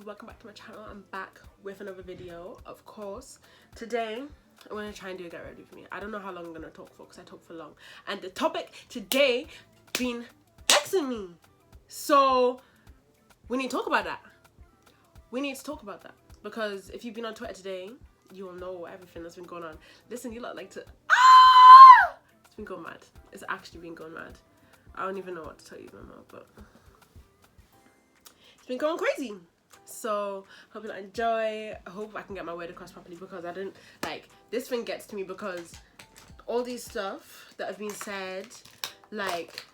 welcome back to my channel. I'm back with another video, of course. Today I'm going to try and do a get ready with me. I don't know how long I'm going to talk for because I talk for long, and the topic today been vexing me, so we need to talk about that. Because if you've been on Twitter today, you'll know everything that's been going on. Listen, you lot like to it's been going mad. It's actually been going mad. I don't even know what to tell you no more, but it's been going crazy. So hope you enjoy. I hope I can get my word across properly, because I didn't like this thing gets to me because all these stuff that have been said, like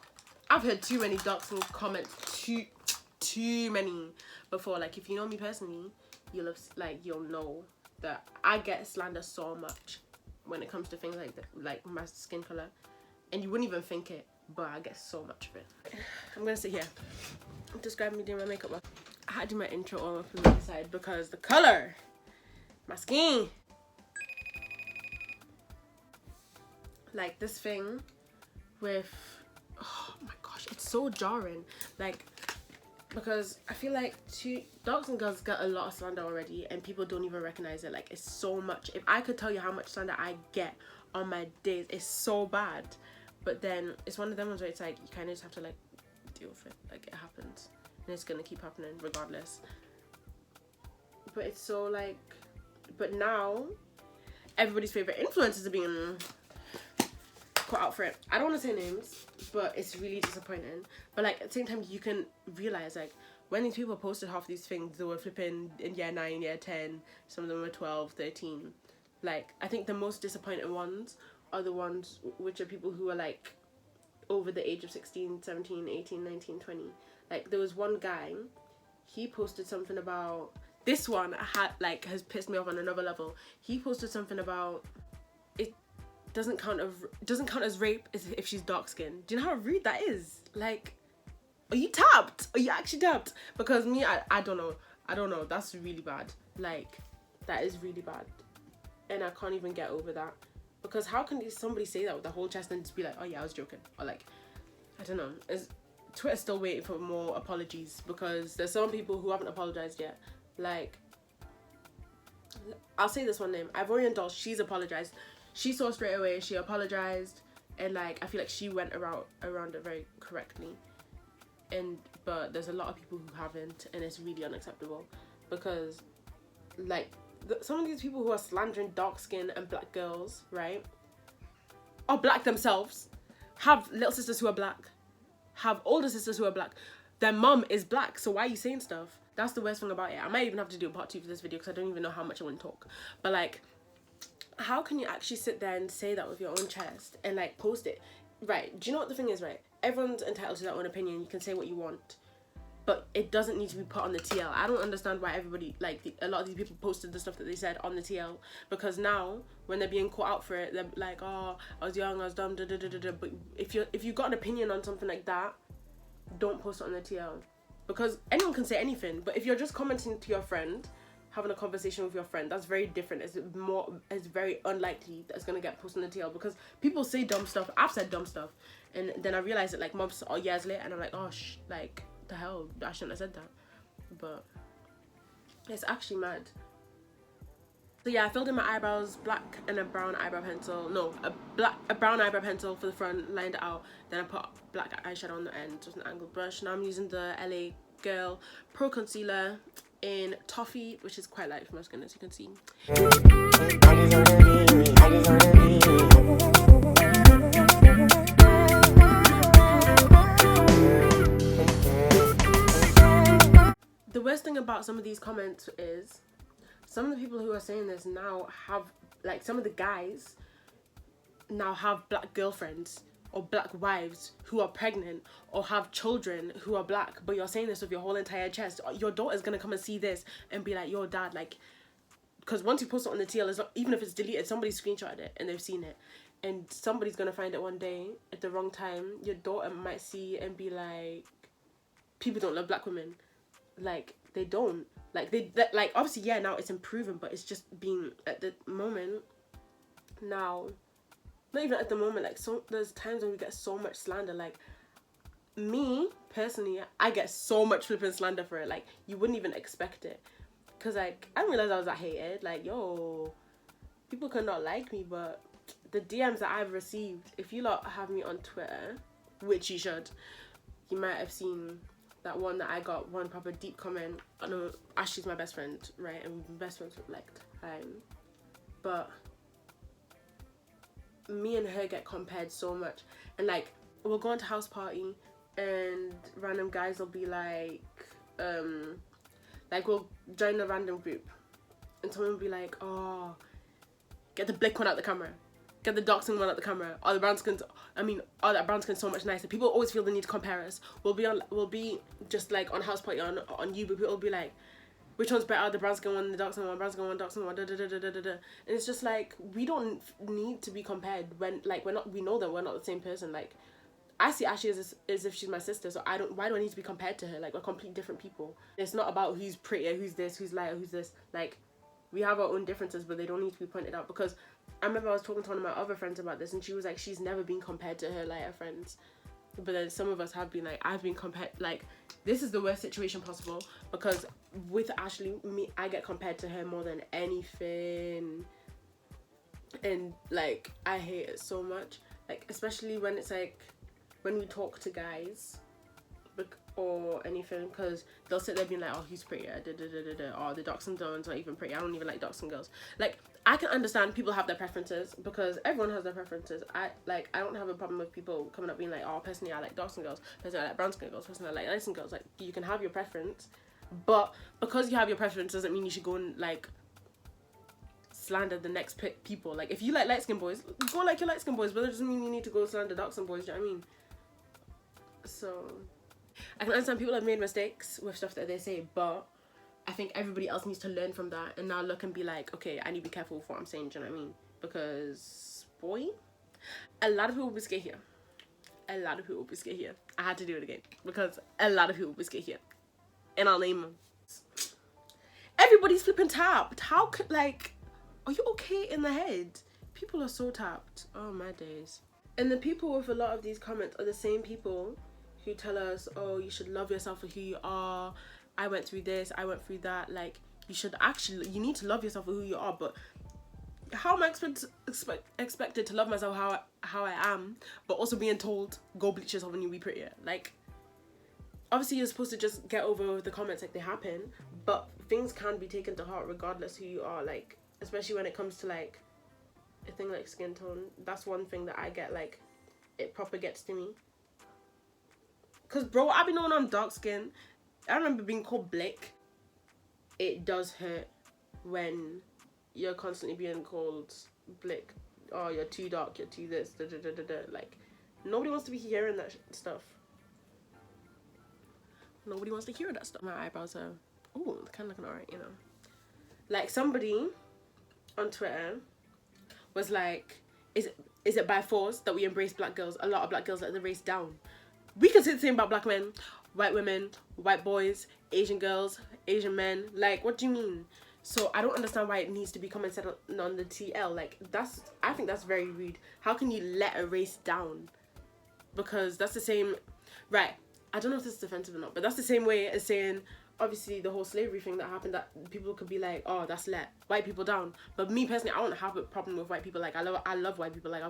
I've heard too many docs and comments, too many before. Like if you know me personally, you'll know that I get slander so much when it comes to things like that, like my skin color, and you wouldn't even think it, but I get so much of it. I'm gonna sit here. Describe me doing my makeup. I had to do my intro all up on the side because the color, my skin, like this thing with, oh my gosh, it's so jarring. Like, because I feel like dogs and girls get a lot of slander already and people don't even recognize it. Like, it's so much. If I could tell you how much slander I get on my days, it's so bad. But then it's one of them ones where it's like you kind of just have to like deal with it. Like, it happens and it's gonna keep happening regardless. But it's so like, but now everybody's favorite influencers are being put out for it. I don't want to say names, but it's really disappointing. But like at the same time, you can realize like when these people posted half these things, they were flipping in year 9, year 10, some of them were 12, 13. Like, I think the most disappointing ones are the ones which are people who are like over the age of 16, 17, 18, 19, 20. Like, there was one guy, he posted something about, this one has pissed me off on another level. He posted something about it doesn't count as rape if she's dark skinned. Do you know how rude that is? Like, are you tapped? Are you actually tapped? Because me, I don't know. That's really bad. Like, that is really bad. And I can't even get over that. Because how can somebody say that with the whole chest and just be like, oh yeah, I was joking? Or like, I don't know. Twitter's still waiting for more apologies, because there's some people who haven't apologized yet. Like, I'll say this one name, Ivorian Doll. She's apologized. She saw straight away, she apologized, and like I feel like she went around it very correctly. But there's a lot of people who haven't, and it's really unacceptable, because like some of these people who are slandering dark skin and black girls, right, are black themselves, have little sisters who are black, have older sisters who are black, their mum is black, so why are you saying stuff? That's the worst thing about it. I might even have to do a part 2 for this video because I don't even know how much I want to talk. But like, how can you actually sit there and say that with your own chest and like post it? Right, do you know what the thing is, right? Everyone's entitled to their own opinion. You can say what you want, but it doesn't need to be put on the TL. I don't understand why everybody, like a lot of these people posted the stuff that they said on the TL, because now when they're being caught out for it, they're like, oh, I was young, I was dumb, da da da da da. But if you got an opinion on something like that, don't post it on the TL, because anyone can say anything. But if you're just commenting to your friend, having a conversation with your friend, that's very different. It's very unlikely that it's gonna get posted on the TL, because people say dumb stuff. I've said dumb stuff, and then I realized it like months or years later, and I'm like, oh like the hell, I shouldn't have said that. But it's actually mad. So yeah, I filled in my eyebrows, black and a brown eyebrow pencil. No, a brown eyebrow pencil for the front, lined it out. Then I put black eyeshadow on the end, just an angled brush. Now I'm using the LA Girl Pro Concealer in Toffee, which is quite light for my skin, as you can see. The worst thing about some of these comments is some of the people who are saying this now have, like, some of the guys now have black girlfriends or black wives who are pregnant or have children who are black, but you're saying this with your whole entire chest. Your daughter's gonna come and see this and be like, yo dad, like, because once you post it on the TL, it's not, even if it's deleted, somebody screenshotted it and they've seen it, and somebody's gonna find it one day at the wrong time. Your daughter might see and be like, people don't love black women. Like, they don't. Like, like, obviously, yeah, now it's improving, but it's just being, at the moment, now, not even at the moment, like, so there's times when we get so much slander. Like, me personally, I get so much flipping slander for it. Like, you wouldn't even expect it. Because, like, I didn't realize I was that hated. Like, yo, people could not like me, but the DMs that I've received, if you lot have me on Twitter, which you should, you might have seen that one that I got one proper deep comment. I know Ashley's my best friend, right? And we've been best friends for like time. But me and her get compared so much. And like, we'll go into house party and random guys will be like we'll join a random group and someone will be like, oh, get the blick one out the camera, get the doxing one out the camera, or the brown skin's, oh, that brown skin's so much nicer. People always feel the need to compare us. We'll be just like on house party on you, but people will be like, which one's better, the brown skin one, the dark skin one, brown skin one, dark skin one, da da da da da da. And it's just like, we don't need to be compared when, like, we know that we're not the same person. Like, I see Ashley as if she's my sister, so why do I need to be compared to her? Like, we're completely different people. It's not about who's prettier, who's this, who's lighter, who's this. Like, we have our own differences, but they don't need to be pointed out. Because I remember I was talking to one of my other friends about this, and she was like, she's never been compared to her lighter friends. But then some of us have been like, I've been compared, like, this is the worst situation possible, because with Ashley, I get compared to her more than anything. And like, I hate it so much. Like, especially when it's like, when we talk to guys or anything, because they'll sit there being like, oh, he's prettier, da da da da da, or the darks and tones are even pretty. I don't even like darks and girls. Like, I can understand people have their preferences, because everyone has their preferences. I don't have a problem with people coming up being like, oh, personally I like dark skin girls, personally I like brown skin girls, personally I like light skin girls. Like, you can have your preference, but because you have your preference doesn't mean you should go and like slander the next people. Like, if you like light skin boys, go like your light skin boys, but that doesn't mean you need to go slander dark skin boys. Do you know what I mean? So I can understand people have made mistakes with stuff that they say, but I think everybody else needs to learn from that and now look and be like, okay, I need to be careful with what I'm saying. Do you know what I mean? Because, boy, a lot of people will be scared here. A lot of people will be scared here. I had to do it again because a lot of people will be scared here, and I'll name them. Everybody's flipping tapped. How could, like, are you okay in the head? People are so tapped. Oh my days. And the people with a lot of these comments are the same people who tell us, oh, you should love yourself for who you are. I went through this, I went through that. Like, you need to love yourself for who you are. But how am I expected to love myself how I am, but also being told, go bleach yourself and you'll be prettier? Like, obviously you're supposed to just get over the comments like they happen, but things can be taken to heart regardless who you are. Like, especially when it comes to like a thing like skin tone. That's one thing that I get, like, it proper gets to me. Cause bro, I've been knowing I'm dark skinned. I remember being called Blick. It does hurt when you're constantly being called Blick. Oh, you're too dark, you're too this, da da da da da. Like, nobody wants to be hearing that stuff. Nobody wants to hear that stuff. My eyebrows are, ooh, kind of looking alright, you know. Like, somebody on Twitter was like, is it by force that we embrace black girls? A lot of black girls let the race down. We can say the same about black men, white women, white boys, Asian girls, Asian men. Like, what do you mean? So I don't understand why it needs to be commented on the TL. Like, I think that's very rude. How can you let a race down? Because that's the same, right, I don't know if this is offensive or not, but that's the same way as saying, obviously, the whole slavery thing that happened, that people could be like, oh, that's let white people down. But me personally, I don't have a problem with white people. Like, I love white people. Like,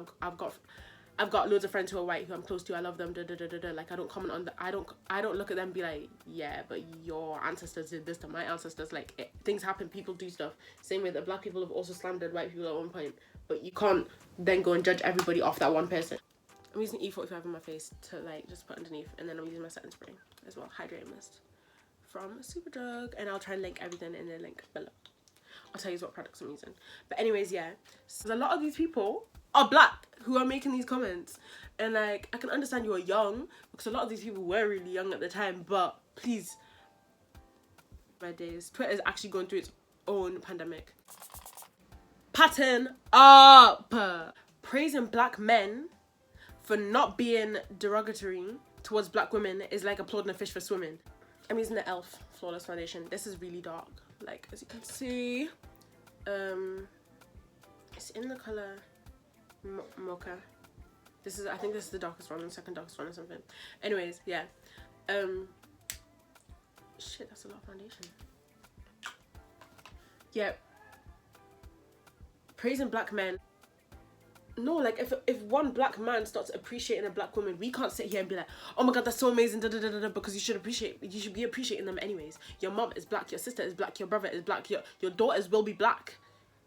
I've got loads of friends who are white who I'm close to. I love them. Da, da, da, da, da. Like, I don't comment on I don't look at them and be like, yeah, but your ancestors did this to my ancestors. Like, things happen. People do stuff. Same way that black people have also slandered white people at one point. But you can't then go and judge everybody off that one person. I'm using E45 on my face to like just put underneath, and then I'm using my setting spray as well, hydrating mist from Superdrug, and I'll try and link everything in the link below. I'll tell you what products I'm using. But anyways, yeah, so a lot of these people are black who are making these comments, and like, I can understand you are young, because a lot of these people were really young at the time, but please, my days, Twitter is actually going through its own pandemic. Pattern up! Praising black men for not being derogatory towards black women is like applauding a fish for swimming. I'm using the e.l.f. Flawless Foundation. This is really dark, like, as you can see. It's in the colour Mocha. This is, I think this is the darkest one, the second darkest one or something. Anyways, yeah. Shit, that's a lot of foundation. Yeah. Praising black men. No, like if one black man starts appreciating a black woman, we can't sit here and be like, oh my god, that's so amazing, da da da da, because you should be appreciating them anyways. Your mom is black, your sister is black, your brother is black, your daughters will be black.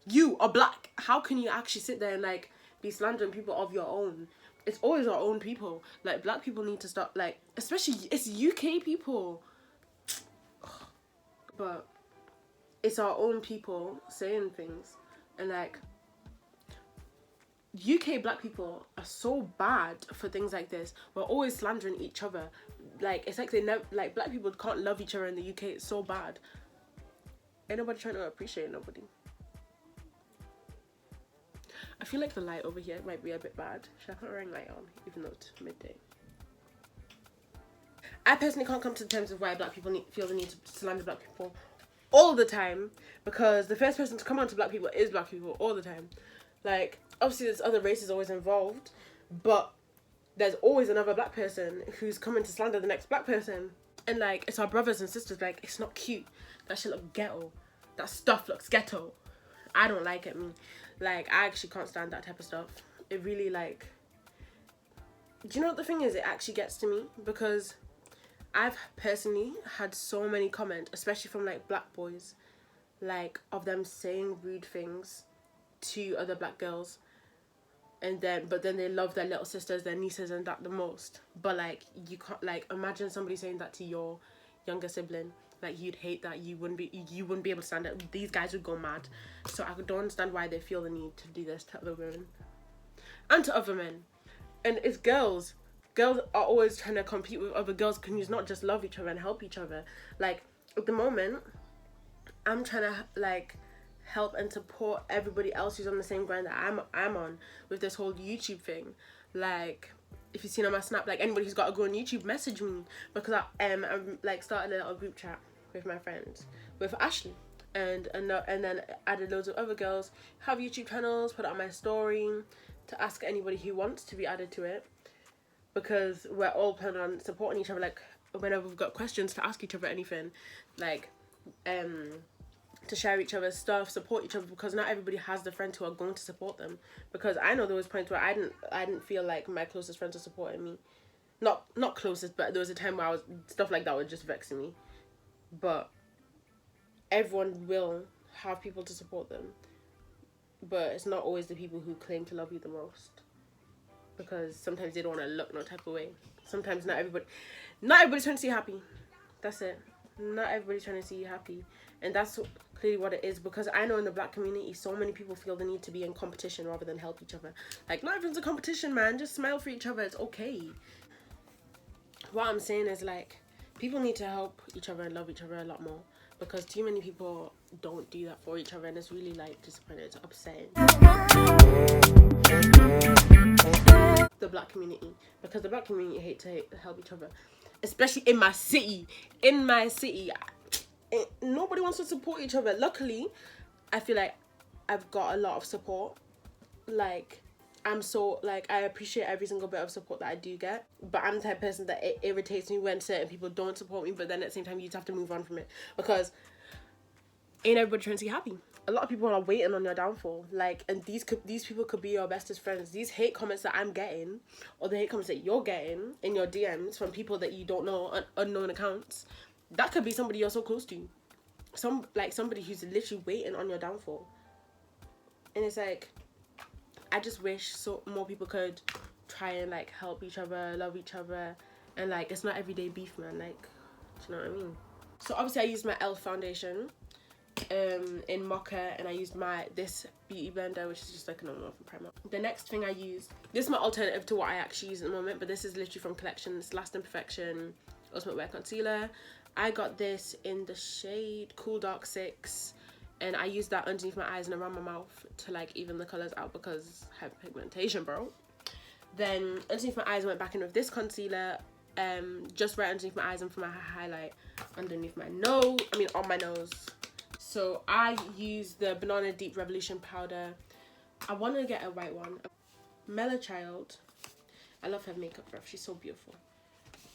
You are black. How can you actually sit there and like be slandering people of your own? It's always our own people. Like, black people need to stop, like, especially it's UK people. But it's our own people saying things, and like UK black people are so bad for things like this. We're always slandering each other. Like, it's like they never, like, black people can't love each other in the UK. It's so bad. Ain't nobody trying to appreciate nobody. I feel like the light over here might be a bit bad. Should I put a ring light on, even though it's midday? I personally can't come to the terms of why black people feel the need to slander black people all the time, because the first person to come on to black people is black people all the time. Like, obviously there's other races always involved, but there's always another black person who's coming to slander the next black person. And like, it's our brothers and sisters. Like, it's not cute. That shit look ghetto. That stuff looks ghetto. I don't like it, Like, I actually can't stand that type of stuff. It really, like... Do you know what the thing is? It actually gets to me, because I've personally had so many comments, especially from, like, black boys, like, of them saying rude things to other black girls, but then they love their little sisters, their nieces, and that the most. But, like, you can't, like, imagine somebody saying that to your younger sibling. Like, you'd hate that. You wouldn't be able to stand it. These guys would go mad. So I don't understand why they feel the need to do this to other women and to other men. And it's girls. Girls are always trying to compete with other girls. Can you not just love each other and help each other? Like, at the moment, I'm trying to, like, help and support everybody else who's on the same grind that I'm on with this whole YouTube thing. Like, if you've seen on my snap, like, anybody who's got to go on YouTube, message me, because I'm like, started a little group chat with my friends, with Ashley, and then added loads of other girls who have YouTube channels, put it on my story to ask anybody who wants to be added to it, because we're all planning on supporting each other. Like, whenever we've got questions, to ask each other anything, like, to share each other's stuff, support each other, because not everybody has the friends who are going to support them. Because I know there was points where I didn't feel like my closest friends were supporting me. Not closest, but there was a time where stuff like that was just vexing me. But everyone will have people to support them, but it's not always the people who claim to love you the most, because sometimes they don't want to look no type of way. Sometimes not everybody's trying to see you happy. That's it. Not everybody's trying to see you happy, and that's clearly what it is. Because I know in the black community, so many people feel the need to be in competition rather than help each other. Like, not everyone's a competition, man. Just smile for each other. It's okay. What I'm saying is, like, people need to help each other and love each other a lot more, because too many people don't do that for each other, and it's really, like, disappointing. It's upsetting. The black community, because the black community hate to help each other, especially in my city. Nobody wants to support each other. Luckily, I feel like I've got a lot of support. Like, I'm so, like, I appreciate every single bit of support that I do get, but I'm the type of person that it irritates me when certain people don't support me, but then at the same time you just have to move on from it, because ain't everybody trying to see you happy. A lot of people are waiting on your downfall, like, and these people could be your bestest friends. These hate comments that I'm getting, or the hate comments that you're getting in your DMs from people that you don't know, unknown accounts, that could be somebody you're so close to. Somebody who's literally waiting on your downfall. And it's like, I just wish more people could try and, like, help each other, love each other, and, like, it's not everyday beef, man. Like, do you know what I mean? So obviously I used my e.l.f. foundation in Mocha, and I used this beauty blender, which is just like a normal primer. The next thing I used, this is my alternative to what I actually use at the moment, but this is literally from Collection. It's Last Imperfection Ultimate Wear Concealer. I got this in the shade Cool Dark 6, and I used that underneath my eyes and around my mouth to, like, even the colours out, because hyperpigmentation, bro. Then underneath my eyes I went back in with this concealer, just right underneath my eyes, and for my highlight underneath my nose, on my nose. So I used the Banana Deep Revolution powder. I want to get a white one. Mellow Child. I love her makeup brush. She's so beautiful.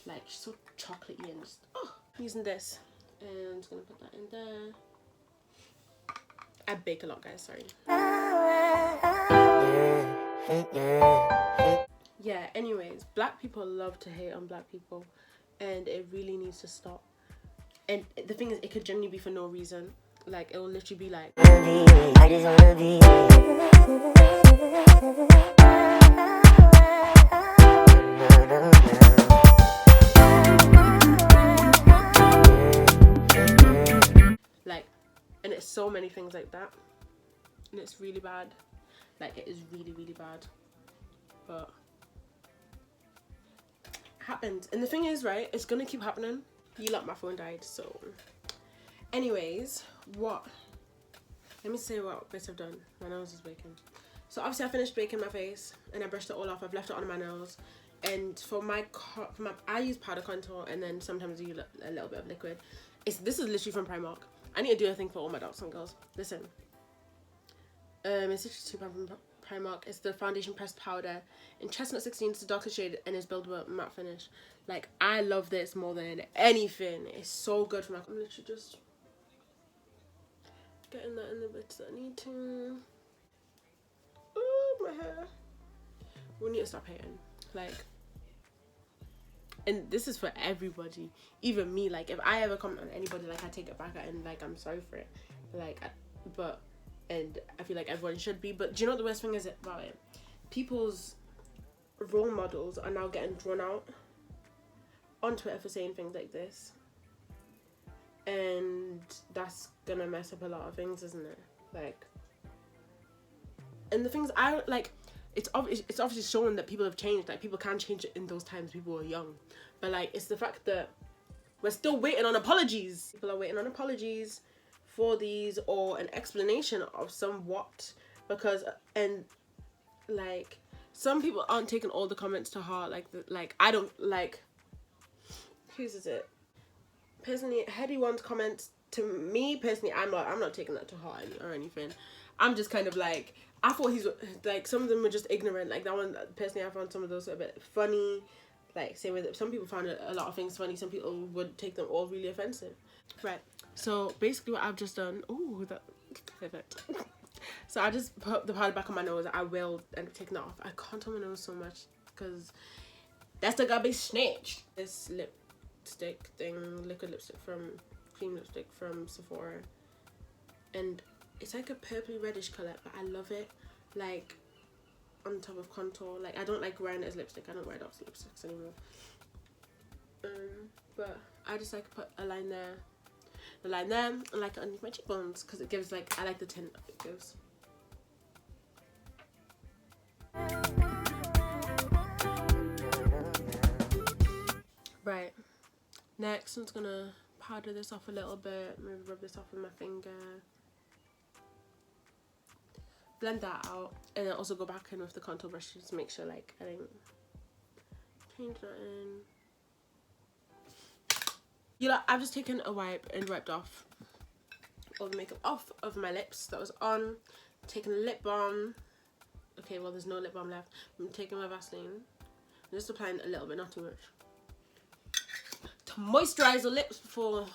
Like, she's so chocolatey and just, oh. Using this. And I'm just gonna put that in there. I bake a lot, guys, sorry. Yeah, anyways, black people love to hate on black people. And it really needs to stop. And the thing is, it could genuinely be for no reason. Like, it will literally be like, I just wanna be. Like, and it's so many things like that. And it's really bad. Like, it is really, really bad. But it happens. And the thing is, right, it's gonna keep happening. You lot, my phone died, so. Anyways, let me say what bits I've done. My nose is baking. So obviously I finished baking my face and I brushed it all off. I've left it on my nails. And for my I use powder contour and then sometimes I use a little bit of liquid. This is literally from Primark. I need to do a thing for all my dark skin girls. Listen. It's literally £2 from Primark. It's the foundation pressed powder in Chestnut 16. It's the darkest shade and it's buildable matte finish. Like, I love this more than anything. It's so good for my. I'm literally just getting that in the bits that I need to. Oh, my hair. We need to stop hating. Like, and this is for everybody, even me. Like, if I ever comment on anybody, like, I take it back and like, I'm sorry for it. Like, and I feel like everyone should be. But do you know what the worst thing is about it? People's role models are now getting drawn out on Twitter for saying things like this. And that's gonna mess up a lot of things, isn't it? Like, and the things I like, it's obviously showing that people have changed. Like, people can change in those times people were young, but like, it's the fact that we're still waiting on apologies. People are waiting on apologies for these, or an explanation of somewhat, because and like, some people aren't taking all the comments to heart. Like I don't like. Whose is it? Personally, Heady One's comments to me personally, I'm not taking that to heart or anything. I'm just kind of like, I thought he's like, some of them were just ignorant. Like, that one personally, I found some of those a bit funny. Like, same with some people found a lot of things funny. Some people would take them all really offensive. Right. So basically, what I've just done. Ooh, that perfect. So I just put the powder back on my nose. I will end up taking that off. I can't on my nose so much because that's the garbage snatched. This lipstick thing, liquid lipstick from cream lipstick from Sephora, and it's like a purpley reddish color, but I love it. Like, on top of contour. Like, I don't like wearing it as lipstick. I don't wear dark lipsticks anymore. But I just like put a line there, and like underneath my cheekbones, because it gives like, I like the tint it gives. Right, next I'm just gonna powder this off a little bit, maybe rub this off with my finger, blend that out, and then also go back in with the contour brush just to make sure like I didn't change nothing. You know, I've just taken a wipe and wiped off all the makeup off of my lips that was on. Taking a lip balm. Okay, well, there's no lip balm left. I'm taking my Vaseline. I'm just applying a little bit, not too much, to moisturize the lips before you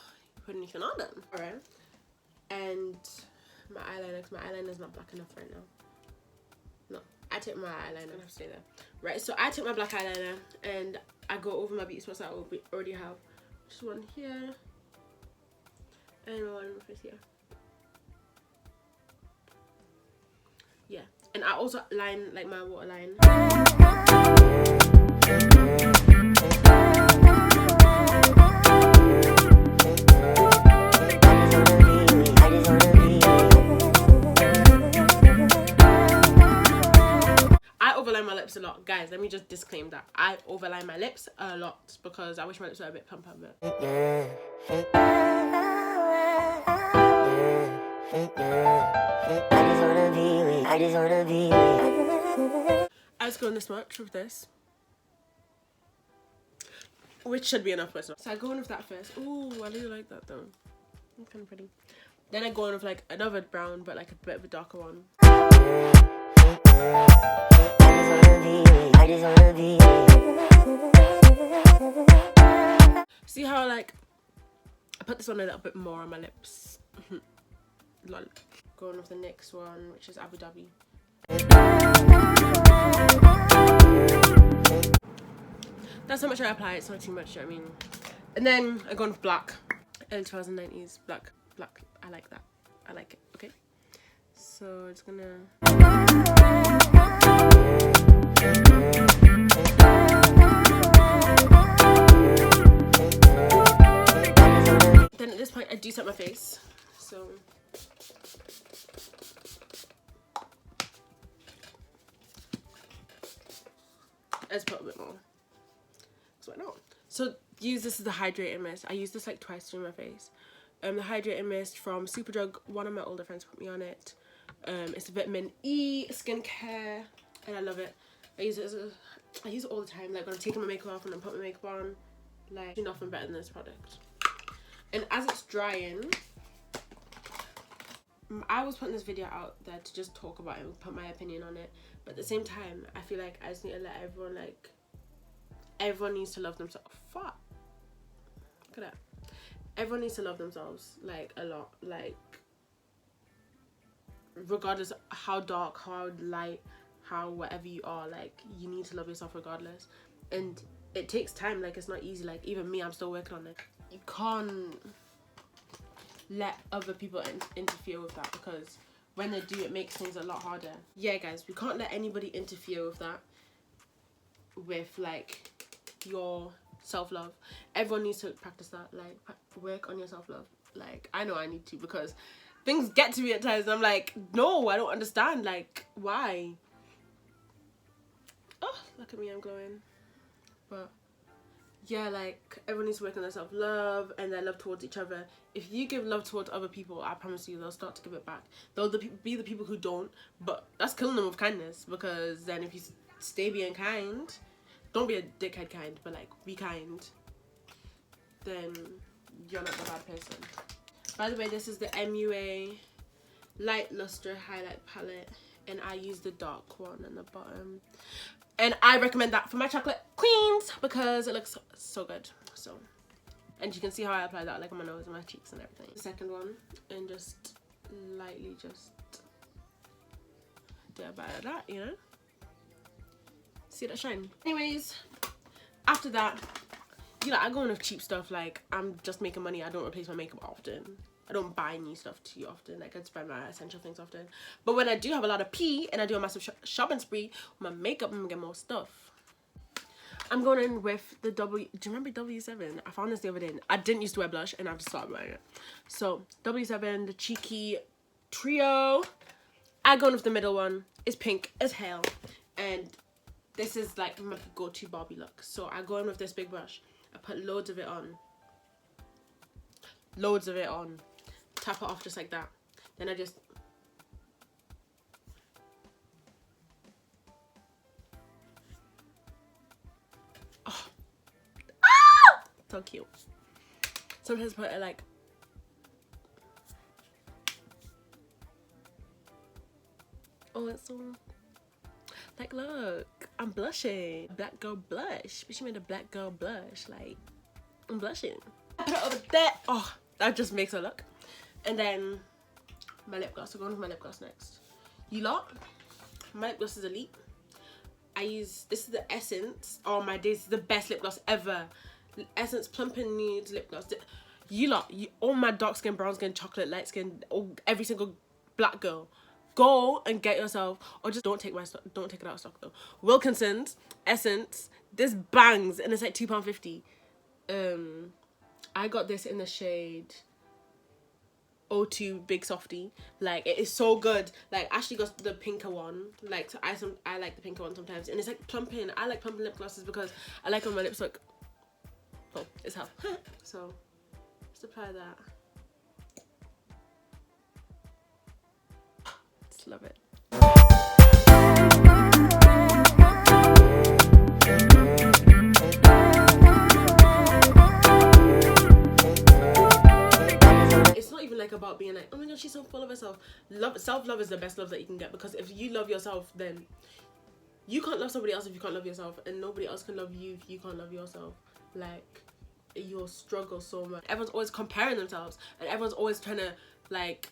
put anything on them. Alright. And my eyeliner, because my eyeliner is not black enough right now. No, I take my eyeliner. I'm gonna have to stay there. Right, so I take my black eyeliner and I go over my beauty spots that I already have. Just one here and one right here. Yeah, and I also line like my waterline. I overline my lips a lot, guys. Let me just disclaim that I overline my lips a lot because I wish my lips were a bit plumper. I just go in this much with this, which should be enough for us. So I go in with that first. Ooh, I really like that though. It's kind of pretty. Then I go in with like another brown, but like a bit of a darker one. See how like I put this one a little bit more on my lips. Lol. Going with the next one, which is Abu Dhabi. That's how much I apply. It's not too much, you know what I mean. And then I go on with black. Early 2090s black. I like that. I like it. Okay. So it's gonna. Then at this point, I do set my face. So. Let's put a bit more. So why not? So use this as the hydrating mist. I use this like twice through my face. The hydrating mist from Superdrug. One of my older friends put me on it. It's a vitamin E skincare, and I love it. I use it all the time. Like when I'm taking my makeup off and I'm putting my makeup on. Like nothing better than this product. And as it's drying, I was putting this video out there to just talk about it and put my opinion on it. But at the same time, I feel like I just need to let everyone, like, everyone needs to love themselves. Fuck. Look at that. Everyone needs to love themselves, like, a lot. Like, regardless of how dark, how light, how whatever you are, like, you need to love yourself regardless. And it takes time. Like, it's not easy. Like, even me, I'm still working on it. You can't let other people interfere with that, because when they do, it makes things a lot harder. Yeah, guys, we can't let anybody interfere with that, with like your self-love. Everyone needs to practice that, like work on your self-love. Like I know I need to, because things get to me at times and I'm like, no, I don't understand, like why? Oh, look at me, I'm glowing. But yeah, like everyone needs to work on their self-love and their love towards each other. If you give love towards other people, I promise you they'll start to give it back. They'll be the people who don't, but that's killing them with kindness, because then if you stay being kind, don't be a dickhead kind, but like be kind, then you're not the bad person. By the way, this is the MUA Light Luster Highlight Palette, and I use the dark one on the bottom. And I recommend that for my chocolate queens because it looks so good. So, and you can see how I apply that like on my nose and my cheeks and everything. The second one, and just lightly just do a bit of that, you know? See that shine? Anyways, after that, you know, I go in with cheap stuff. Like, I'm just making money. I don't replace my makeup often. I don't buy new stuff too often. Like, I just buy my essential things often. But when I do have a lot of pee and I do a massive shopping spree with my makeup, I'm gonna get more stuff. I'm going in with the do you remember W7? I found this the other day. I didn't used to wear blush and I've just started wearing it. So, W7, the Cheeky Trio. I go in with the middle one. It's pink as hell. And this is like my go-to Barbie look. So, I go in with this big brush. I put loads of it on. Loads of it on. Tap it off just like that. Then I just oh. Ah! So cute. Sometimes put it like oh, it's so like look, I'm blushing. Black girl blush. But she made a black girl blush. Like I'm blushing. I put it over there. Oh, that just makes her look. And then my lip gloss. So going with my lip gloss next. You lot, my lip gloss is elite. I use, this is the Essence. Oh my days, this is the best lip gloss ever. Essence Plumping Nudes lip gloss. You lot, all my dark skin, brown skin, chocolate, light skin, every single black girl, go and get yourself, or just don't take my stock, don't take it out of stock though. Wilkinson's Essence. This bangs and it's like £2.50. I got this in the shade O2 Big Softy. Like it is so good. Like Ashley got the pinker one. Like so I like the pinker one sometimes, and it's like plumping. I like plumping lip glosses because I like when my lips look oh it's hell. So just apply that. Just love it. like about being like, oh my god, she's so full of herself. Self-love is the best love that you can get, because if you love yourself, then you can't love somebody else if you can't love yourself, and nobody else can love you if you can't love yourself. Like, you'll struggle so much. Everyone's always comparing themselves, and everyone's always trying to like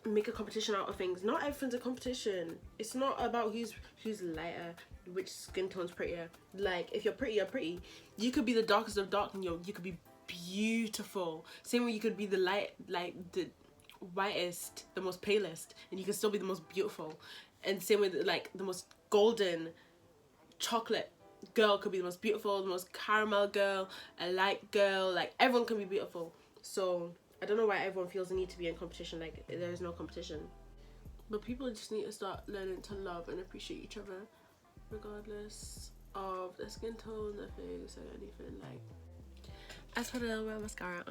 make a competition out of things. Not everything's a competition. It's not about who's lighter, which skin tone's prettier. Like, if you're pretty, you're pretty. You could be the darkest of dark and you could be beautiful. Same way you could be the the whitest, the most palest, and you can still be the most beautiful. And same way that, like, the most golden chocolate girl could be the most beautiful, the most caramel girl, a light girl. Like, everyone can be beautiful. So I don't know why everyone feels the need to be in competition. Like, there is no competition. But people just need to start learning to love and appreciate each other, regardless of their skin tone, their face, or anything. Like, as for the little mascara,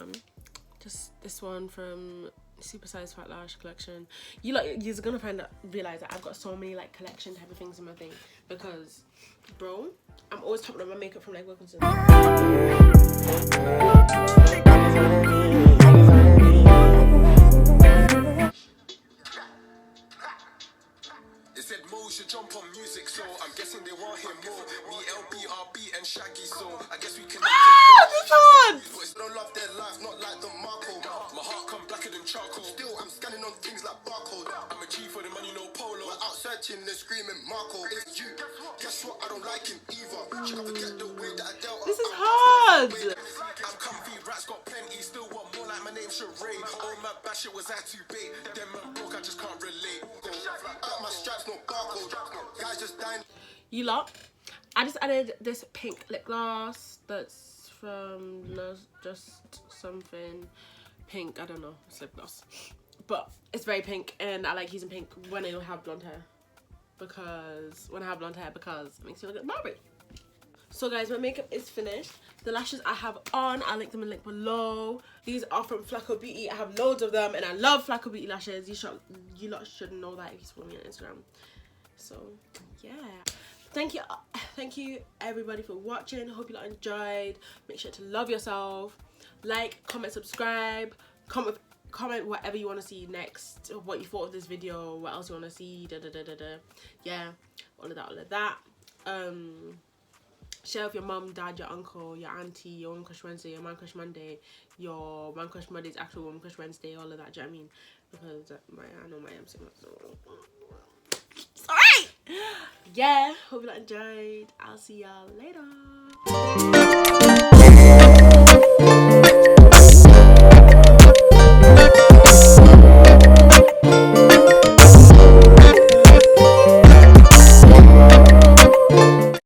just this one from Super Size Fat Lash collection. You're gonna realize that I've got so many like collection type of things in my thing, because, bro, I'm always topping up my makeup from like Wilkinson. Jump on music, so I'm guessing they want him more. Me, LBRB and Shaggy, so I guess we can. This one! Boys don't love their life, not like the Marco. My heart come blacker than charcoal. Still, I'm scanning on things like barcode. I'm a G for the money, no polo. We're out searching, they're screaming Marco. It's you. Guess what? I don't like him either. Should I forget the way that I dealt? This is hard. I'm comfy, rats got plenty. Still want more, like my name Sheree. Oh, my bad shit was I too big. Them man broke, I just can't relate. My stripes, no barcode. Guys just dying. You lot, I just added this pink lip gloss that's from just something pink. I don't know, it's lip gloss, but it's very pink, and I like using pink when I don't have blonde hair, because it makes me look like Barbie. So guys, my makeup is finished. The lashes I have on, I'll link them in the link below. These are from Flacco Beauty. I have loads of them, and I love Flacco Beauty lashes. You lot should know that if you follow me on Instagram. So yeah, thank you everybody for watching. Hope you lot enjoyed. Make sure to love yourself, like, comment, subscribe, comment whatever you want to see next, what you thought of this video, what else you want to see, yeah, all of that. Share with your mum, dad, your uncle, your auntie, your Woman Crush Wednesday, your Man Crush Monday, your Man Crush Monday's actual Woman Crush Wednesday, all of that. Do you know what I mean? Because I know my MC. Alright! Yeah, hope you enjoyed. I'll see y'all later.